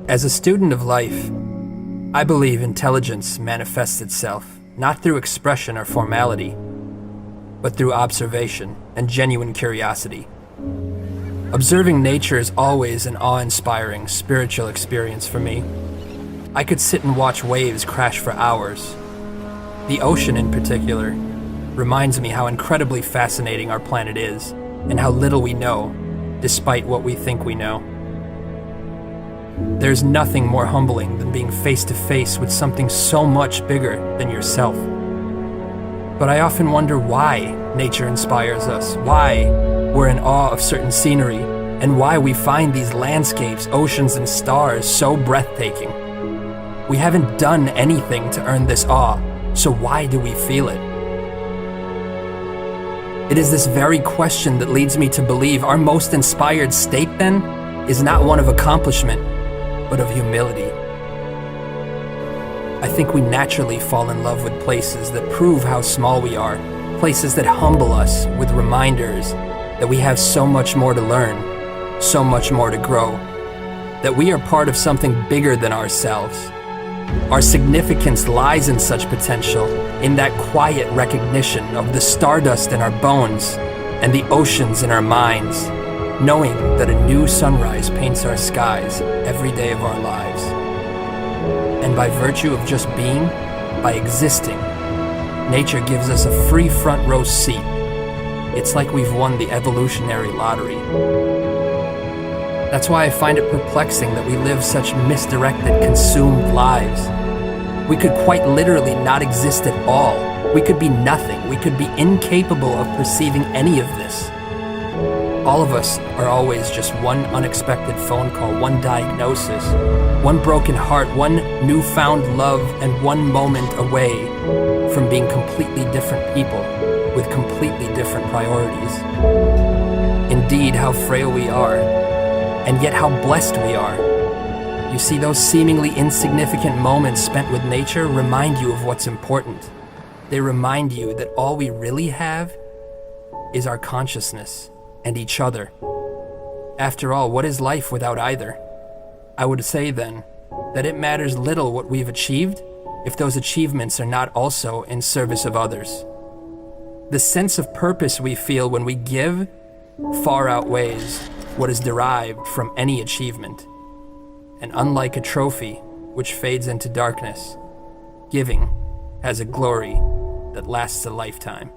As a student of life, I believe intelligence manifests itself not through expression or formality, but through observation and genuine curiosity. Observing nature is always an awe-inspiring spiritual experience for me. I could sit and watch waves crash for hours. The ocean in particular reminds me how incredibly fascinating our planet is and how little we know, despite what we think we know. There's nothing more humbling than being face to face with something so much bigger than yourself. But I often wonder why nature inspires us, why we're in awe of certain scenery, and why we find these landscapes, oceans, and stars so breathtaking. We haven't done anything to earn this awe, so why do we feel it? It is this very question that leads me to believe our most inspired state, then, is not one of accomplishment, but of humility. I think we naturally fall in love with places that prove how small we are, places that humble us with reminders that we have so much more to learn, so much more to grow, that we are part of something bigger than ourselves. Our significance lies in such potential, in that quiet recognition of the stardust in our bones and the oceans in our minds, knowing that a new sunrise paints our skies every day of our lives. And by virtue of just being, by existing, nature gives us a free front row seat. It's like we've won the evolutionary lottery. That's why I find it perplexing that we live such misdirected, consumed lives. We could quite literally not exist at all. We could be nothing. We could be incapable of perceiving any of this. All of us are always just one unexpected phone call, one diagnosis, one broken heart, one newfound love, and one moment away from being completely different people with completely different priorities. Indeed, how frail we are, and yet how blessed we are. You see, those seemingly insignificant moments spent with nature remind you of what's important. They remind you that all we really have is our consciousness and each other. After all, what is life without either? I would say then that it matters little what we've achieved if those achievements are not also in service of others. The sense of purpose we feel when we give far outweighs what is derived from any achievement. And unlike a trophy which fades into darkness, giving has a glory that lasts a lifetime.